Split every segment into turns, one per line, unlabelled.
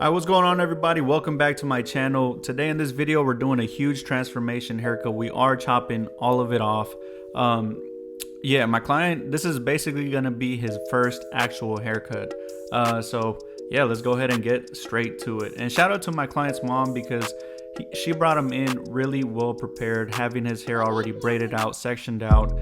Hi, what's going on, everybody? Welcome back to my channel. Today in this video we're doing a huge transformation haircut. We are chopping all of it off. Yeah, my client, this is basically gonna be his first actual haircut. So yeah, let's go ahead and get straight to it. And shout out to my client's mom because she brought him in really well prepared, having his hair already braided out, sectioned out,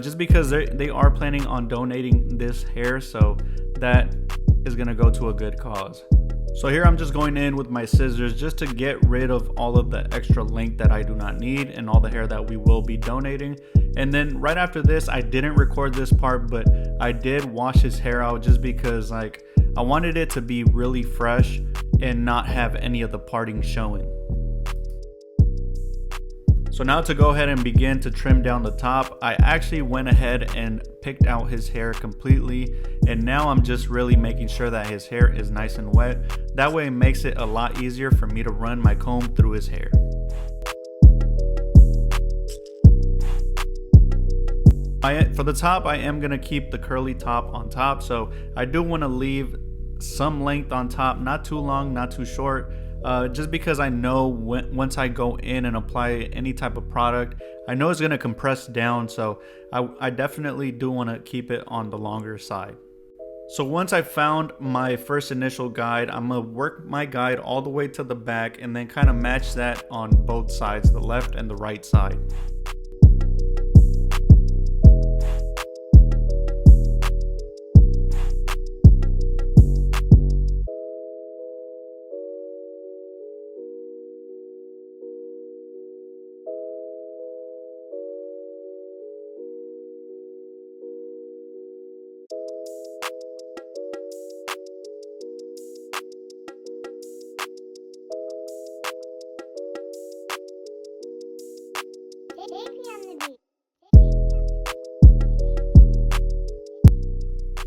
just because they are planning on donating this hair, so that is gonna go to a good cause. So here I'm just going in with my scissors just to get rid of all of the extra length that I do not need and all the hair that we will be donating. And then right after this, I didn't record this part, but I did wash his hair out just because I wanted it to be really fresh and not have any of the parting showing. So now to go ahead and begin to trim down the top, I actually went ahead and picked out his hair completely, and now I'm just really making sure that his hair is nice and wet. That way it makes it a lot easier for me to run my comb through his hair. For the top, I am going to keep the curly top on top, so I do want to leave some length on top, not too long, not too short. Just because I know once I go in and apply any type of product, I know it's going to compress down, so I definitely do want to keep it on the longer side. So once I found my first initial guide, I'm going to work my guide all the way to the back and then kind of match that on both sides, the left and the right side.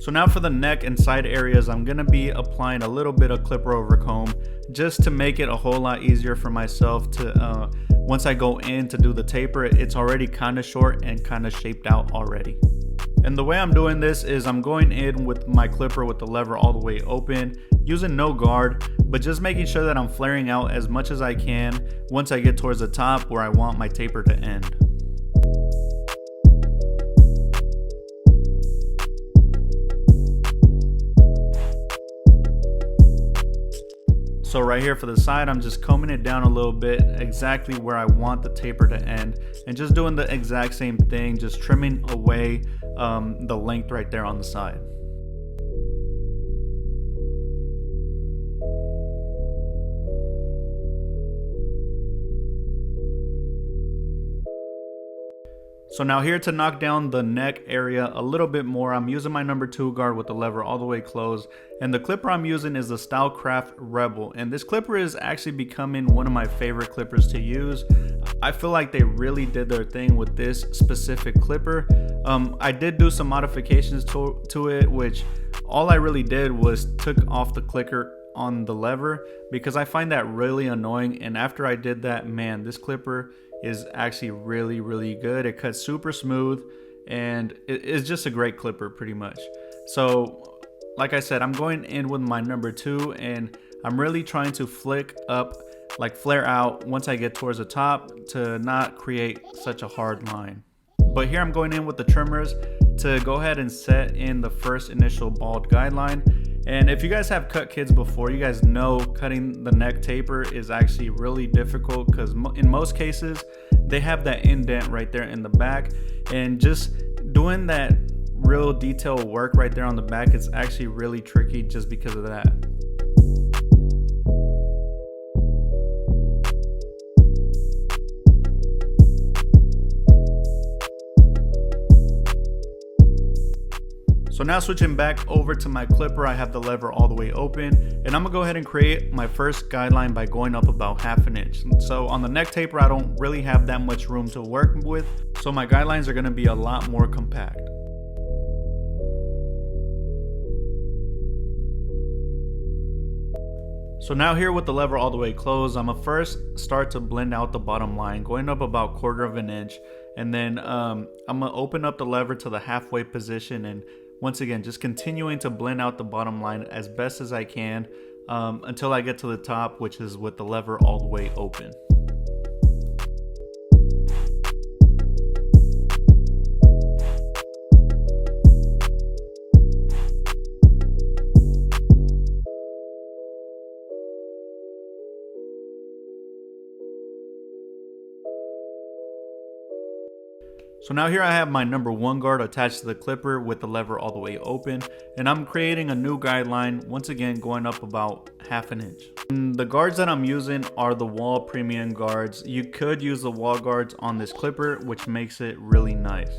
So now for the neck and side areas, I'm going to be applying a little bit of clipper over comb just to make it a whole lot easier for myself to, once I go in to do the taper, it's already kind of short and kind of shaped out already. And the way I'm doing this is I'm going in with my clipper with the lever all the way open, using no guard, but just making sure that I'm flaring out as much as I can once I get towards the top where I want my taper to end. So right here for the side, I'm just combing it down a little bit, exactly where I want the taper to end, and just doing the exact same thing, just trimming away the length right there on the side. So now here to knock down the neck area a little bit more, I'm using my number 2 guard with the lever all the way closed. And the clipper I'm using is the Stylecraft Rebel. And this clipper is actually becoming one of my favorite clippers to use. I feel like they really did their thing with this specific clipper. I did do some modifications to it, which all I really did was took off the clicker on the lever because I find that really annoying. And after I did that, man, this clipper is actually really good. It cuts super smooth and it's just a great clipper pretty much. So like I said, I'm going in with my number 2 and I'm really trying to flick up, like flare out once I get towards the top to not create such a hard line. But here I'm going in with the trimmers to go ahead and set in the first initial bald guideline. And if you guys have cut kids before, you guys know cutting the neck taper is actually really difficult because in most cases they have that indent right there in the back, and just doing that real detail work right there on the back is actually really tricky just because of that. So now switching back over to my clipper, I have the lever all the way open, and I'm gonna go ahead and create my first guideline by going up about 1/2 inch. So on the neck taper, I don't really have that much room to work with, so my guidelines are gonna be a lot more compact. So now here with the lever all the way closed, I'm gonna first start to blend out the bottom line, going up about 1/4 inch, and then I'm gonna open up the lever to the halfway position, and once again, just continuing to blend out the bottom line as best as I can until I get to the top, which is with the lever all the way open. So now here I have my number 1 guard attached to the clipper with the lever all the way open, and I'm creating a new guideline, once again going up about half an inch. And the guards that I'm using are the wall premium guards. You could use the wall guards on this clipper, which makes it really nice.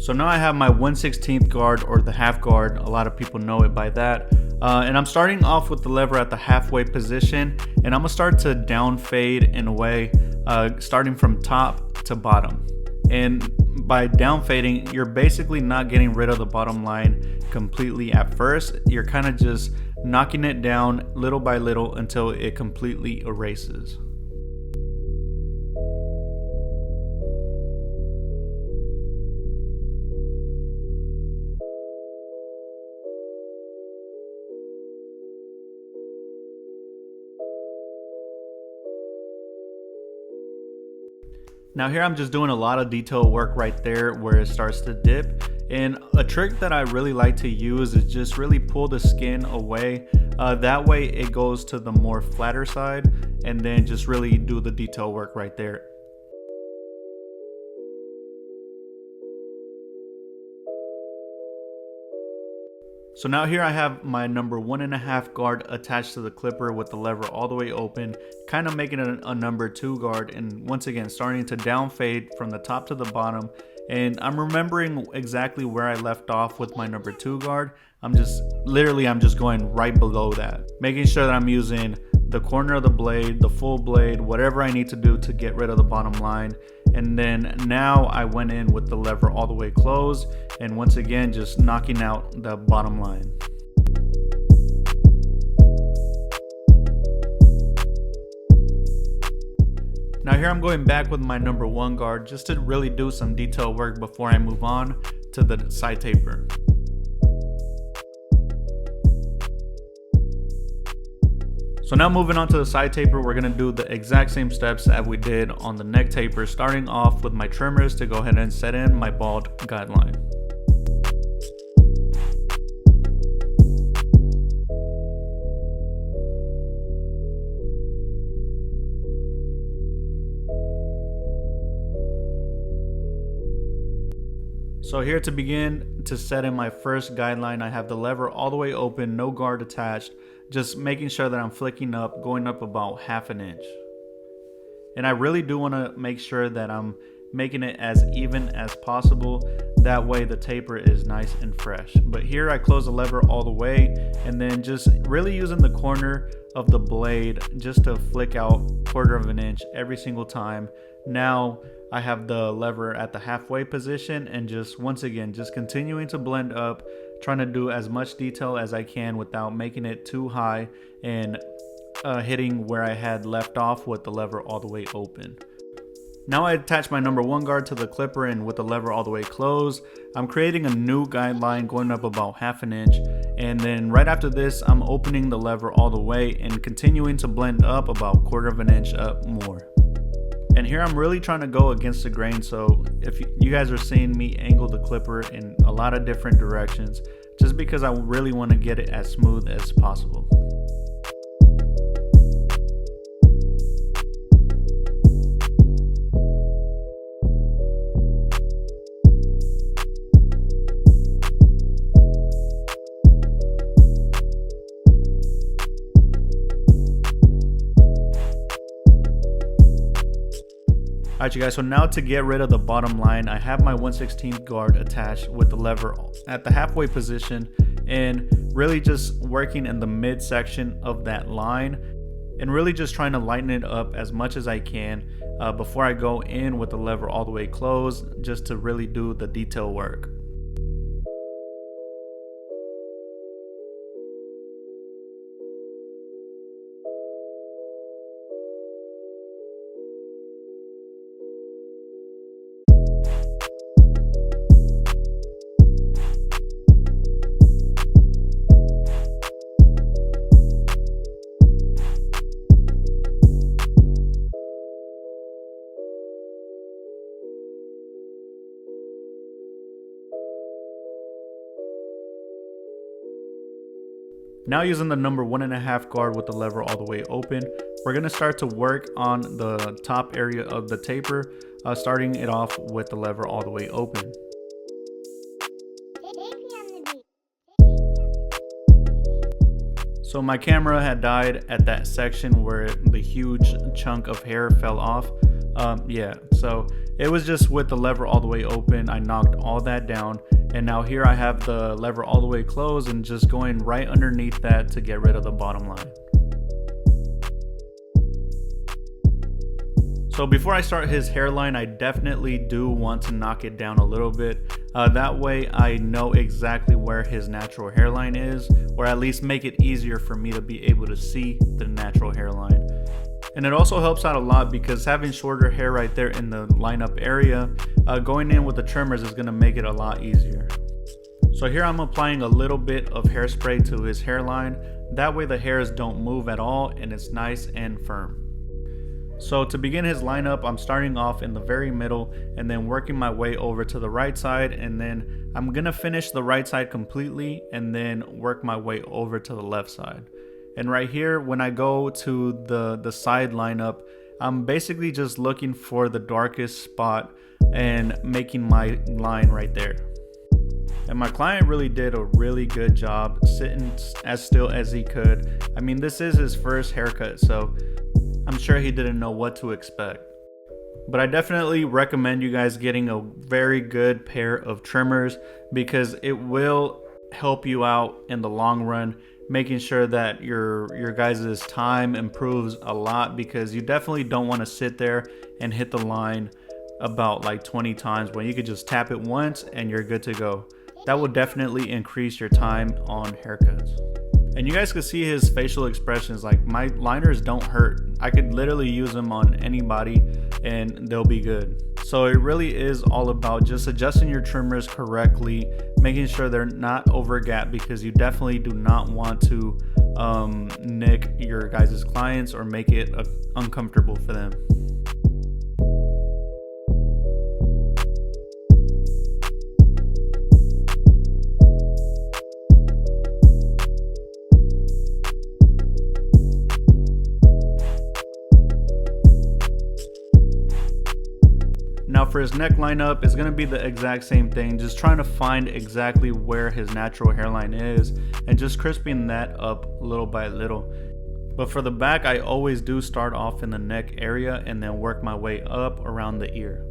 So now I have my 1/16 guard, or the half guard, a lot of people know it by that. And I'm starting off with the lever at the halfway position, and I'm gonna start to down fade in a way, starting from top to bottom. And by down fading, you're basically not getting rid of the bottom line completely at first. You're kind of just knocking it down little by little until it completely erases. Now here I'm just doing a lot of detail work right there where it starts to dip, and a trick that I really like to use is just really pull the skin away. That way it goes to the more flatter side, and then just really do the detail work right there. So now here I have my number 1.5 guard attached to the clipper with the lever all the way open, kind of making it a number 2 guard, and once again starting to down fade from the top to the bottom. And I'm remembering exactly where I left off with my number 2 guard. I'm just going right below that, making sure that I'm using the corner of the blade, the full blade, whatever I need to do to get rid of the bottom line. And then now I went in with the lever all the way closed, and once again just knocking out the bottom line. Now here I'm going back with my number 1 guard just to really do some detail work before I move on to the side taper. So now moving on to the side taper, we're going to do the exact same steps that we did on the neck taper, starting off with my trimmers to go ahead and set in my bald guideline. So here to begin to set in my first guideline, I have the lever all the way open, no guard attached, just making sure that I'm flicking up, going up about half an inch. And I really do want to make sure that I'm making it as even as possible. That way the taper is nice and fresh. But here I close the lever all the way, and then just really using the corner of the blade just to flick out 1/4 of an inch every single time. Now I have the lever at the halfway position, and just once again just continuing to blend up, trying to do as much detail as I can without making it too high, and hitting where I had left off with the lever all the way open. Now I attach my number 1 guard to the clipper, and with the lever all the way closed, I'm creating a new guideline going up about half an inch. And then right after this, I'm opening the lever all the way and continuing to blend up about 1/4 of an inch up more. And here I'm really trying to go against the grain, so if you guys are seeing me angle the clipper in a lot of different directions, just because I really want to get it as smooth as possible. Alright you guys, so now to get rid of the bottom line, I have my 1/16 guard attached with the lever at the halfway position, and really just working in the midsection of that line. and really just trying to lighten it up as much as I can before I go in with the lever all the way closed, just to really do the detail work. Now using the number 1.5 guard with the lever all the way open, we're going to start to work on the top area of the taper, starting it off with the lever all the way open. So my camera had died at that section where the huge chunk of hair fell off. So it was just with the lever all the way open, I knocked all that down. And now here I have the lever all the way closed and just going right underneath that to get rid of the bottom line. So before I start his hairline, I definitely do want to knock it down a little bit. That way I know exactly where his natural hairline is, or at least make it easier for me to be able to see the natural hairline. And it also helps out a lot because having shorter hair right there in the lineup area, going in with the trimmers is going to make it a lot easier. So here I'm applying a little bit of hairspray to his hairline. That way the hairs don't move at all and it's nice and firm. So to begin his lineup, I'm starting off in the very middle and then working my way over to the right side, and then I'm going to finish the right side completely and then work my way over to the left side. And right here, when I go to the side lineup, I'm basically just looking for the darkest spot and making my line right there. And my client really did a really good job sitting as still as he could. I mean, this is his first haircut, so I'm sure he didn't know what to expect. But I definitely recommend you guys getting a very good pair of trimmers because it will help you out in the long run, making sure that your guys' time improves a lot, because you definitely don't want to sit there and hit the line about like 20 times when you could just tap it once and you're good to go. That will definitely increase your time on haircuts. And you guys can see his facial expressions, like my liners don't hurt. I could literally use them on anybody and they'll be good. So it really is all about just adjusting your trimmers correctly, making sure they're not over gap, because you definitely do not want to nick your guys' clients or make it uncomfortable for them. Now for his neckline up, it's going to be the exact same thing, just trying to find exactly where his natural hairline is and just crisping that up little by little. But for the back, I always do start off in the neck area and then work my way up around the ear.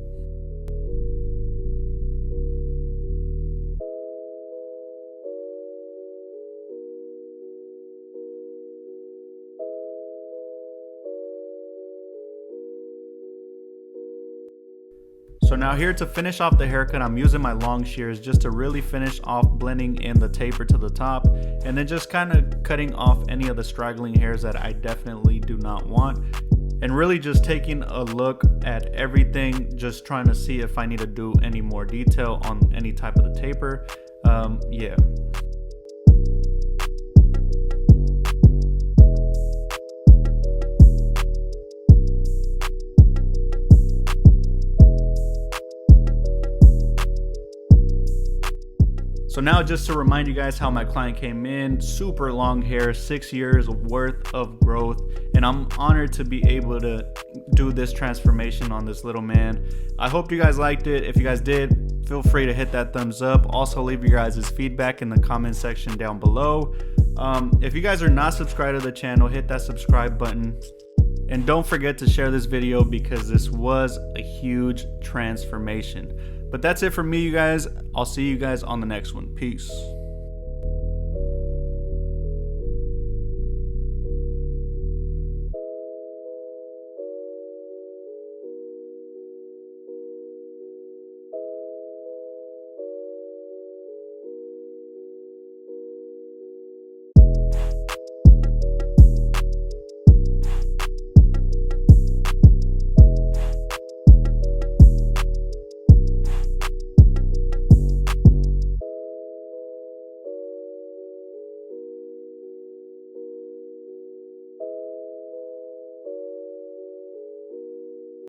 So now here to finish off the haircut, I'm using my long shears just to really finish off blending in the taper to the top, and then just kind of cutting off any of the straggling hairs that I definitely do not want, and really just taking a look at everything, just trying to see if I need to do any more detail on any type of the taper. So now just to remind you guys how my client came in, super long hair, 6 years worth of growth, and I'm honored to be able to do this transformation on this little man. I hope you guys liked it. If you guys did, feel free to hit that thumbs up. Also leave your guys' feedback in the comment section down below. If you guys are not subscribed to the channel, hit that subscribe button. And don't forget to share this video because this was a huge transformation. But that's it for me, you guys. I'll see you guys on the next one. Peace.